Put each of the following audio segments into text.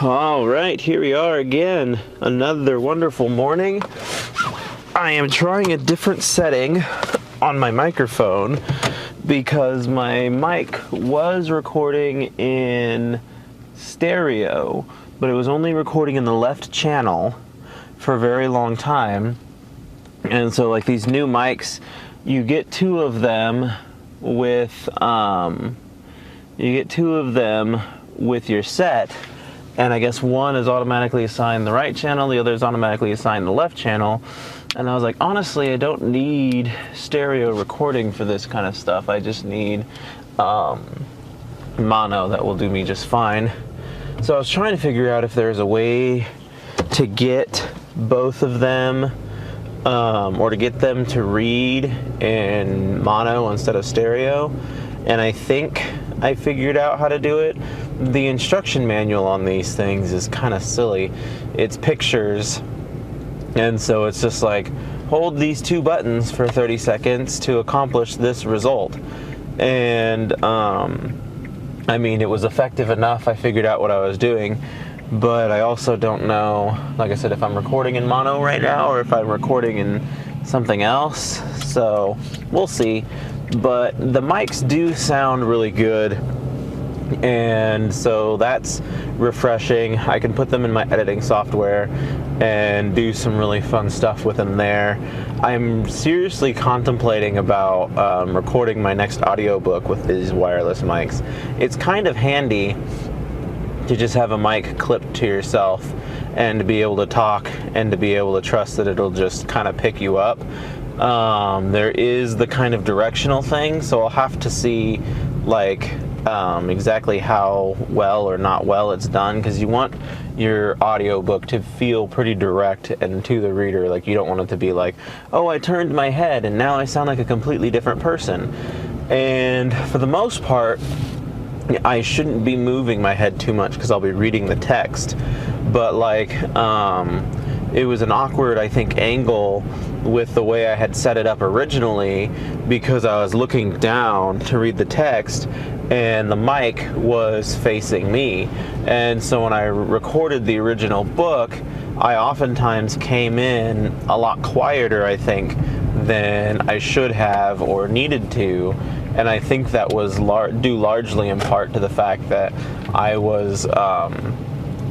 All right, here we are again. Another wonderful morning. I am trying a different setting on my microphone because my mic was recording in stereo, but it was only recording in the left channel for a very long time. And so like these new mics, you get two of them with your set. And I guess one is automatically assigned the right channel, the other is automatically assigned the left channel. And I was like, honestly, I don't need stereo recording for this kind of stuff. I just need mono that will do me just fine. So I was trying to figure out if there's a way to get both of them or to get them to read in mono instead of stereo. And I think I figured out how to do it. The instruction manual on these things is kind of silly. It's pictures, and so it's just like, hold these two buttons for 30 seconds to accomplish this result. And I mean, it was effective enough. I figured out what I was doing, but I also don't know, like I said, if I'm recording in mono right now or if I'm recording in something else. So we'll see. But the mics do sound really good, and so that's refreshing. I can put them in my editing software and do some really fun stuff with them there. I'm seriously contemplating about recording my next audiobook with these wireless mics. It's kind of handy to just have a mic clipped to yourself and to be able to talk and to be able to trust that it'll just kind of pick you up. There is the kind of directional thing, so I'll have to see like exactly how well or not well it's done, because you want your audiobook to feel pretty direct and to the reader. Like, you don't want it to be like, oh, I turned my head and now I sound like a completely different person. And for the most part, I shouldn't be moving my head too much because I'll be reading the text. But like, it was an awkward, I think, angle with the way I had set it up originally, because I was looking down to read the text and the mic was facing me. And so when I recorded the original book, I oftentimes came in a lot quieter, I think, than I should have or needed to. And I think that was due largely in part to the fact that I was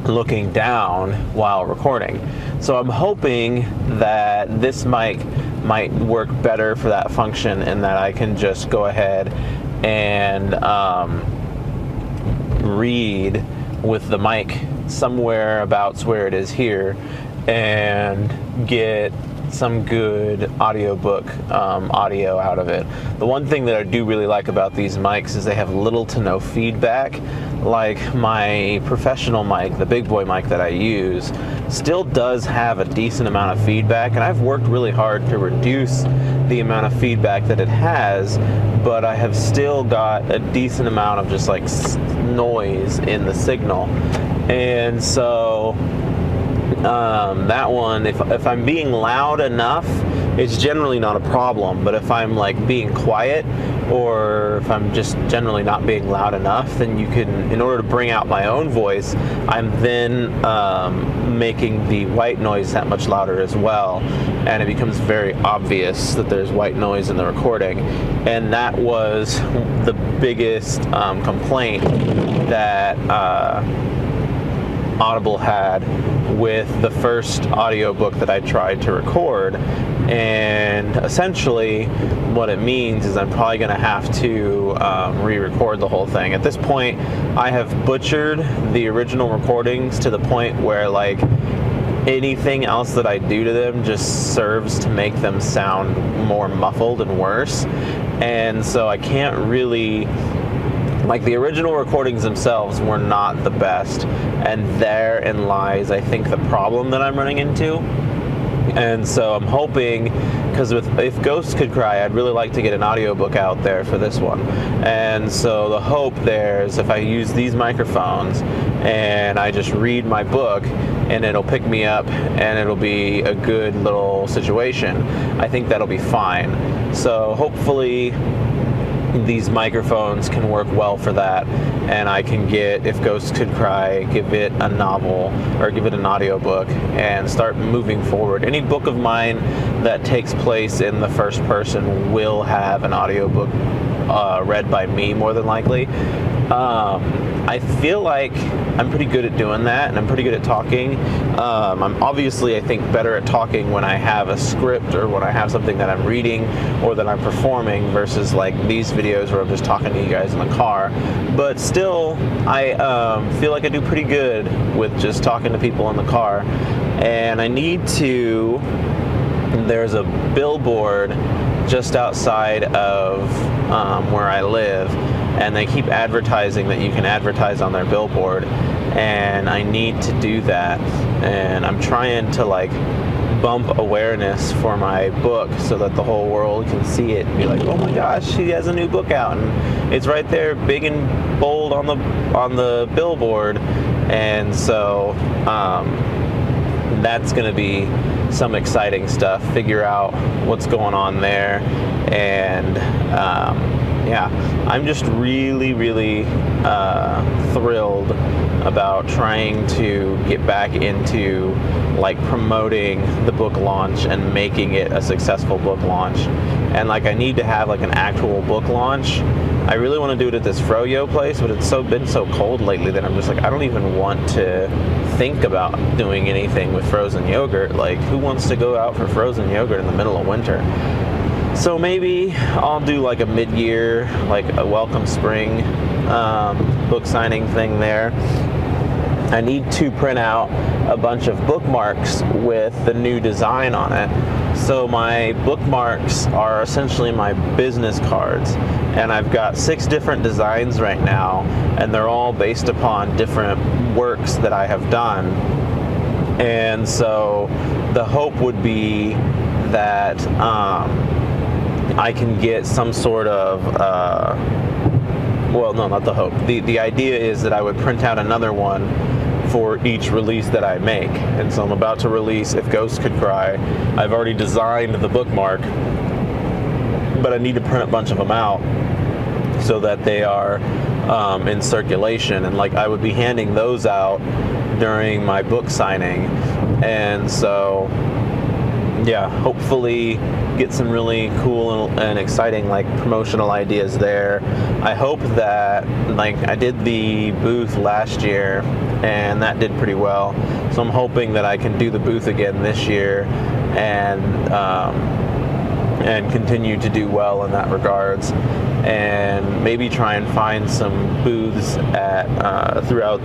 looking down while recording. So I'm hoping that this mic might work better for that function, and that I can just go ahead and read with the mic somewhere about where it is here and get some good audiobook audio out of it. The one thing that I do really like about these mics is they have little to no feedback. Like my professional mic, the big boy mic that I use, still does have a decent amount of feedback, and I've worked really hard to reduce the amount of feedback that it has, but I have still got a decent amount of just like noise in the signal. And so that one, if I'm being loud enough, it's generally not a problem. But if I'm like being quiet, or if I'm just generally not being loud enough, then you can, in order to bring out my own voice, I'm then making the white noise that much louder as well, and it becomes very obvious that there's white noise in the recording. And that was the biggest complaint that Audible had with the first audiobook that I tried to record. And essentially what it means is I'm probably going to have to re-record the whole thing. At this point, I have butchered the original recordings to the point where like anything else that I do to them just serves to make them sound more muffled and worse. And so I can't really, like, the original recordings themselves were not the best, and therein lies, I think, the problem that I'm running into. And so I'm hoping, because if Ghosts Could Cry, I'd really like to get an audiobook out there for this one. And so the hope there is if I use these microphones and I just read my book and it'll pick me up and it'll be a good little situation, I think that'll be fine. So hopefully these microphones can work well for that, and I can get If Ghosts Could Cry, give it a novel, or give it an audiobook, and start moving forward. Any book of mine that takes place in the first person will have an audiobook read by me, more than likely. I feel like I'm pretty good at doing that, and I'm pretty good at talking. I'm obviously, I think, better at talking when I have a script or when I have something that I'm reading or that I'm performing versus like these videos where I'm just talking to you guys in the car. But still, I feel like I do pretty good with just talking to people in the car. And I need to, there's a billboard just outside of where I live, and they keep advertising that you can advertise on their billboard, and I need to do that. And I'm trying to like bump awareness for my book so that the whole world can see it and be like, oh my gosh, she has a new book out, and it's right there big and bold on the billboard. And so that's going to be some exciting stuff, figure out what's going on there. And yeah, I'm just really thrilled about trying to get back into like promoting the book launch and making it a successful book launch. And like, I need to have like an actual book launch. I really want to do it at this Froyo place, but it's been so cold lately that I'm just like, I don't even want to think about doing anything with frozen yogurt. Like, who wants to go out for frozen yogurt in the middle of winter? So maybe I'll do like a mid-year, like a welcome spring book signing thing there. I need to print out a bunch of bookmarks with the new design on it. So my bookmarks are essentially my business cards, and I've got 6 different designs right now, and they're all based upon different works that I have done. And so the hope would be that I can get some sort of well, no, not the hope. The idea is that I would print out another one for each release that I make. And so I'm about to release If Ghosts Could Cry. I've already designed the bookmark, but I need to print a bunch of them out so that they are in circulation. And like, I would be handing those out during my book signing. And so yeah, hopefully get some really cool and exciting like promotional ideas there. I hope that, like, I did the booth last year and that did pretty well, so I'm hoping that I can do the booth again this year and continue to do well in that regards, and maybe try and find some booths at throughout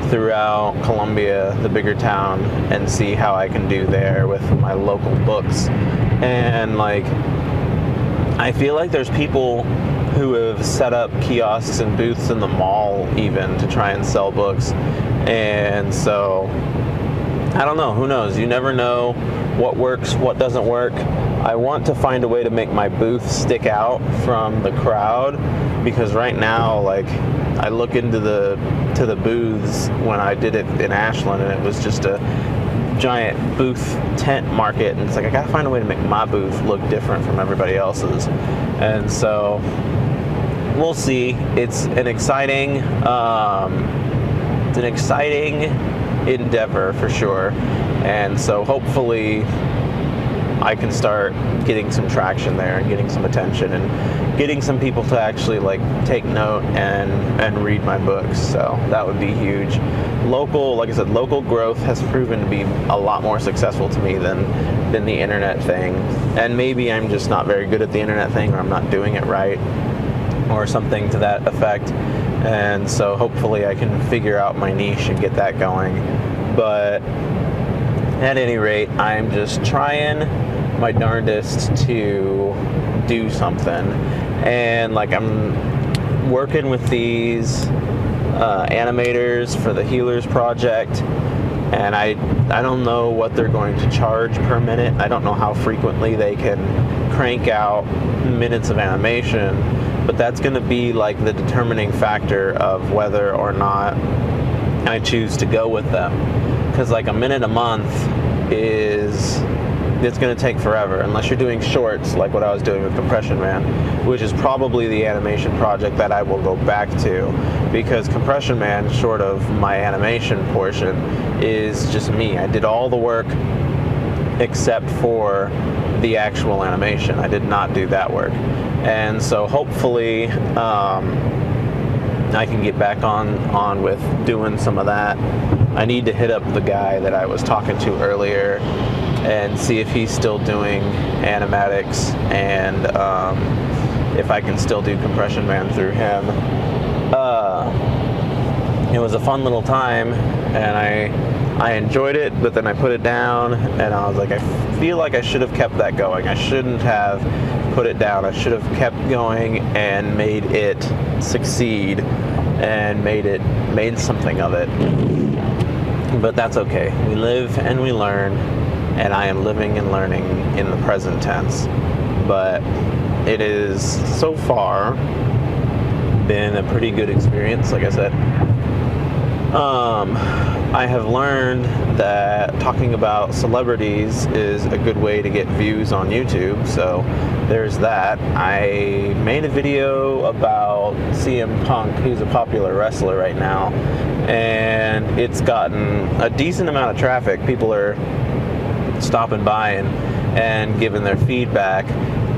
throughout Columbia, the bigger town, and see how I can do there with my local books. And like, I feel like there's people who have set up kiosks and booths in the mall even to try and sell books. And so I don't know, who knows? You never know what works, what doesn't work. I want to find a way to make my booth stick out from the crowd, because right now, like, I look into the booths when I did it in Ashland, and it was just a giant booth tent market, and it's like, I gotta find a way to make my booth look different from everybody else's. And so we'll see. It's an exciting endeavor for sure, and so hopefully I can start getting some traction there and getting some attention and getting some people to actually like take note and read my books. So that would be huge. Local, like I said, local growth has proven to be a lot more successful to me than the internet thing. And maybe I'm just not very good at the internet thing, or I'm not doing it right, or something to that effect. And so hopefully I can figure out my niche and get that going. But at any rate, I'm just trying my darndest to do something. And like, I'm working with these animators for the Healers Project, and I don't know what they're going to charge per minute. I don't know how frequently they can crank out minutes of animation, but that's going to be like the determining factor of whether or not I choose to go with them. Because like, a minute a month is it's going to take forever unless you're doing shorts like what I was doing with Compression Man, which is probably the animation project that I will go back to, because Compression Man, short of my animation portion, is just me. I did all the work except for the actual animation. I did not do that work. And so hopefully I can get back on with doing some of that. I need to hit up the guy that I was talking to earlier and see if he's still doing animatics, and if I can still do Compression Man through him. It was a fun little time, and I enjoyed it, but then I put it down, and I was like, I feel like I should have kept that going. I shouldn't have put it down. I should have kept going and made it succeed and made something of it. But that's okay. We live and we learn, and I am living and learning in the present tense. But it is so far been a pretty good experience, like I said. I have learned that talking about celebrities is a good way to get views on YouTube, so there's that. I made a video about CM Punk, who's a popular wrestler right now, and it's gotten a decent amount of traffic. People are stopping by and giving their feedback.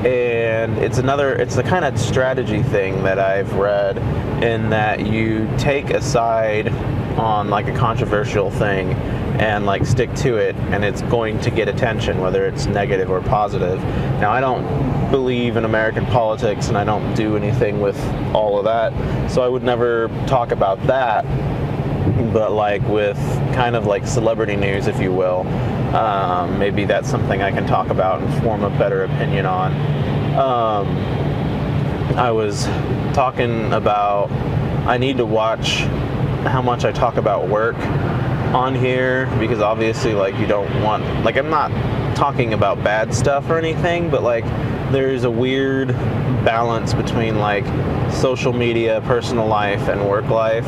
And it's the kind of strategy thing that I've read, in that you take a side on like a controversial thing and like stick to it, and it's going to get attention, whether it's negative or positive. Now, I don't believe in American politics, and I don't do anything with all of that, so I would never talk about that. But like with kind of like celebrity news, if you will, maybe that's something I can talk about and form a better opinion on. I was talking about, I need to watch how much I talk about work on here, because obviously like you don't want, like, I'm not talking about bad stuff or anything, but like there's a weird balance between like social media, personal life, and work life.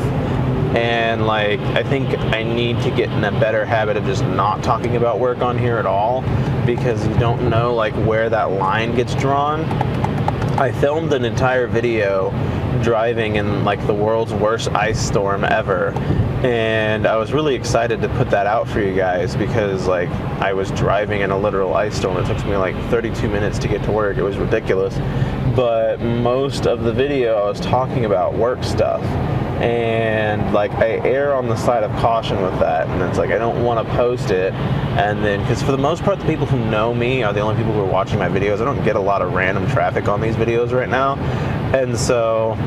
And like, I think I need to get in a better habit of just not talking about work on here at all, because you don't know like where that line gets drawn. I filmed an entire video driving in like the world's worst ice storm ever, and I was really excited to put that out for you guys, because like I was driving in a literal ice storm. It took me like 32 minutes to get to work. It was ridiculous. But most of the video I was talking about work stuff, and like I err on the side of caution with that, and it's like I don't want to post it, and then because for the most part the people who know me are the only people who are watching my videos. I don't get a lot of random traffic on these videos right now, and so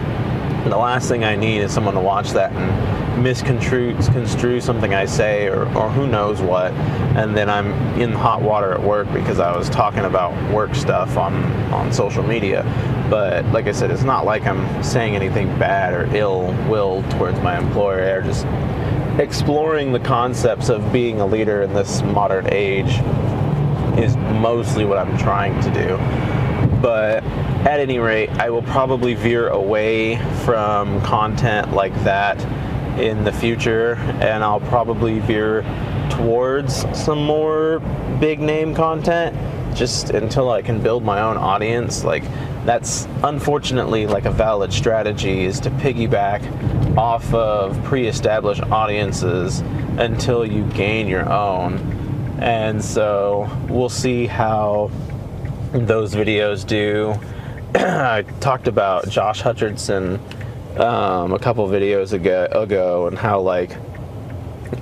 the last thing I need is someone to watch that and misconstrue something I say, or who knows what, and then I'm in hot water at work because I was talking about work stuff on social media. But like I said, it's not like I'm saying anything bad or ill will towards my employer. They're just exploring the concepts of being a leader in this modern age is mostly what I'm trying to do. But at any rate, I will probably veer away from content like that in the future, and I'll probably veer towards some more big name content just until I can build my own audience. Like, that's unfortunately like a valid strategy, is to piggyback off of pre-established audiences until you gain your own. And so we'll see how those videos do. I talked about Josh Hutcherson a couple videos ago, and how like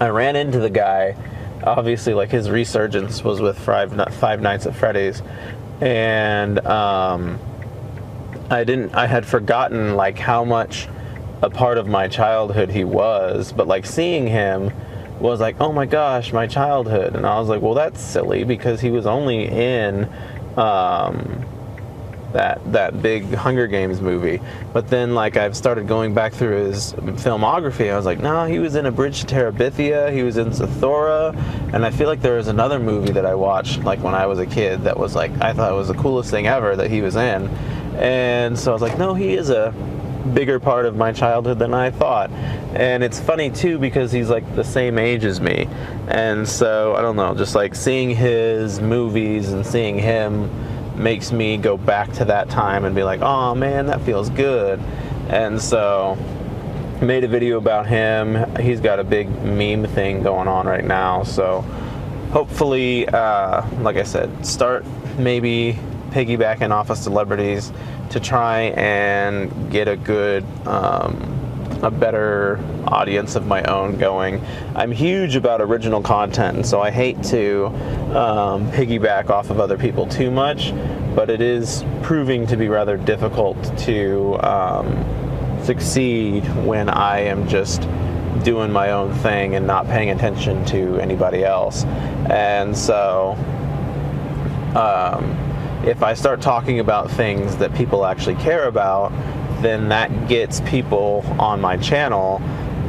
I ran into the guy. Obviously, like his resurgence was with Five Nights at Freddy's, and I had forgotten like how much a part of my childhood he was, but like seeing him was like, oh my gosh, my childhood. And I was like, well, that's silly, because he was only in that big Hunger Games movie. But then like I've started going back through his filmography. I was like, no, he was in A Bridge to Terabithia, he was in Zathura, and I feel like there was another movie that I watched like when I was a kid that was like, I thought it was the coolest thing ever that he was in. And so I was like, no, he is a bigger part of my childhood than I thought. And it's funny too because he's like the same age as me, and so I don't know, just like seeing his movies and seeing him makes me go back to that time and be like, oh man, that feels good. And so made a video about him. He's got a big meme thing going on right now, so hopefully, like I said, start maybe piggybacking off of celebrities to try and get a good, a better audience of my own going. I'm huge about original content, and so I hate to piggyback off of other people too much, but it is proving to be rather difficult to succeed when I am just doing my own thing and not paying attention to anybody else. And so if I start talking about things that people actually care about, then that gets people on my channel.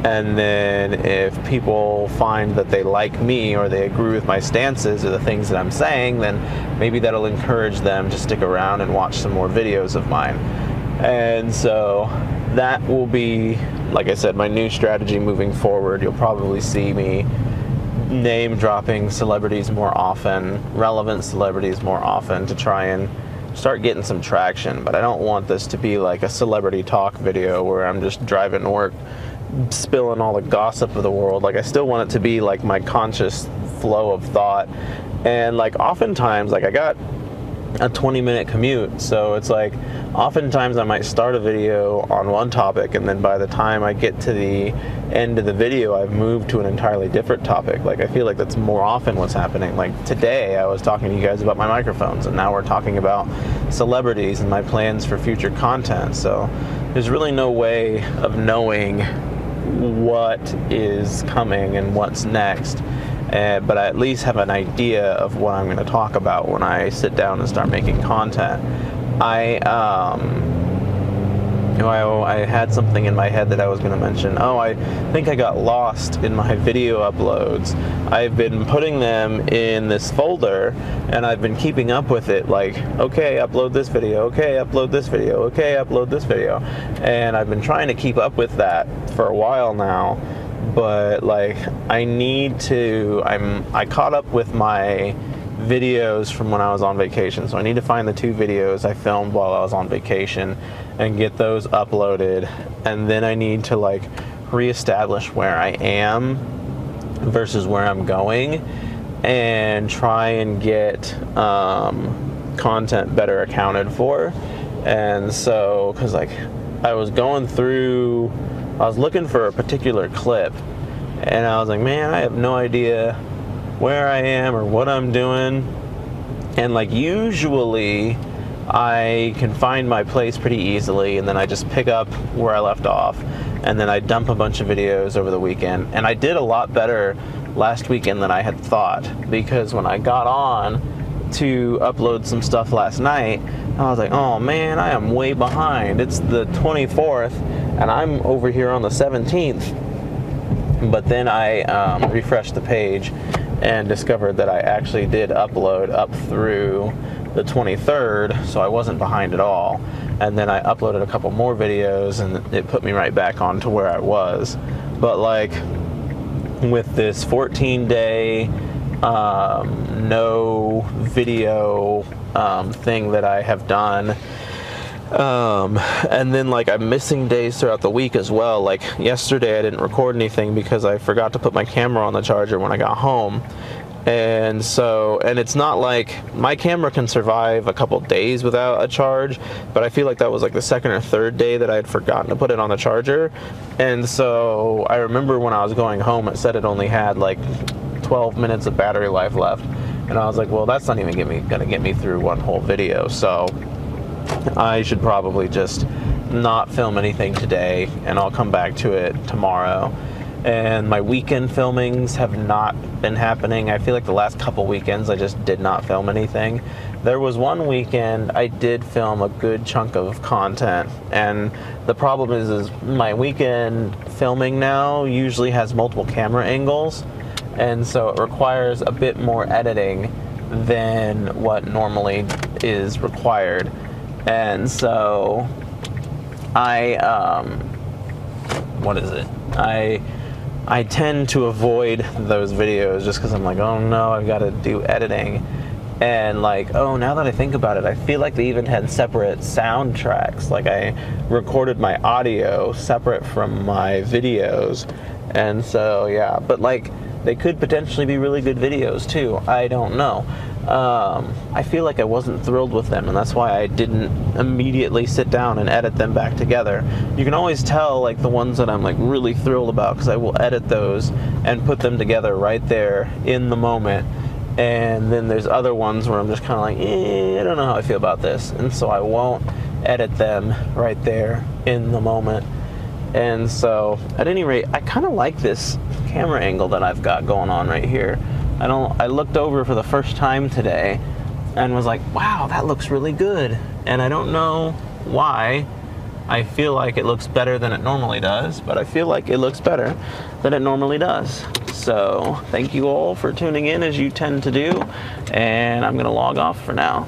And then if people find that they like me or they agree with my stances or the things that I'm saying, then maybe that'll encourage them to stick around and watch some more videos of mine. And so that will be, like I said, my new strategy moving forward. You'll probably see me name dropping celebrities more often, relevant celebrities more often, to try and start getting some traction. But I don't want this to be like a celebrity talk video where I'm just driving to work spilling all the gossip of the world. Like, I still want it to be like my conscious flow of thought. And like oftentimes, like I got a 20-minute commute, so it's like oftentimes I might start a video on one topic, and then by the time I get to the end of the video, I've moved to an entirely different topic. Like, I feel like that's more often what's happening. Like today I was talking to you guys about my microphones, and now we're talking about celebrities and my plans for future content. So there's really no way of knowing what is coming and what's next. But I at least have an idea of what I'm going to talk about when I sit down and start making content. I had something in my head that I was going to mention. Oh, I think I got lost in my video uploads. I've been putting them in this folder, and I've been keeping up with it, like, okay, upload this video, okay, upload this video, okay, upload this video. And I've been trying to keep up with that for a while now. But like, I caught up with my videos from when I was on vacation, so I need to find the 2 videos I filmed while I was on vacation and get those uploaded. And then I need to like reestablish where I am versus where I'm going, and try and get content better accounted for. And so, because like I was looking for a particular clip, and I was like, man, I have no idea where I am or what I'm doing. And like, usually I can find my place pretty easily, and then I just pick up where I left off, and then I dump a bunch of videos over the weekend. And I did a lot better last weekend than I had thought, because when I got on to upload some stuff last night, I was like, oh man, I am way behind. It's the 24th and I'm over here on the 17th. But then I refreshed the page and discovered that I actually did upload up through the 23rd, so I wasn't behind at all. And then I uploaded a couple more videos, and it put me right back on to where I was. But like, with this 14-day no video thing that I have done, and then like I'm missing days throughout the week as well. Like yesterday I didn't record anything because I forgot to put my camera on the charger when I got home. And so, and it's not like my camera can survive a couple days without a charge, but I feel like that was like the second or third day that I had forgotten to put it on the charger. And so I remember when I was going home, it said it only had like 12 minutes of battery life left. And I was like, well, that's not even gonna get me through one whole video. So I should probably just not film anything today, and I'll come back to it tomorrow. And my weekend filmings have not been happening. I feel like the last couple weekends I just did not film anything. There was one weekend I did film a good chunk of content, and the problem is my weekend filming now usually has multiple camera angles, and so it requires a bit more editing than what normally is required. And so what is it? I tend to avoid those videos just because I'm like, oh no, I've got to do editing. And like, oh, now that I think about it, I feel like they even had separate soundtracks. Like I recorded my audio separate from my videos. And so, yeah, but like they could potentially be really good videos too. I don't know. I feel like I wasn't thrilled with them, and that's why I didn't immediately sit down and edit them back together. You can always tell like the ones that I'm like really thrilled about, because I will edit those and put them together right there in the moment. And then there's other ones where I'm just kind of like, I don't know how I feel about this, and so I won't edit them right there in the moment. And so at any rate, I kind of like this camera angle that I've got going on right here. I looked over for the first time today and was like, wow, that looks really good. And I don't know why. I feel like it looks better than it normally does, but I feel like it looks better than it normally does. So thank you all for tuning in, as you tend to do, and I'm gonna log off for now.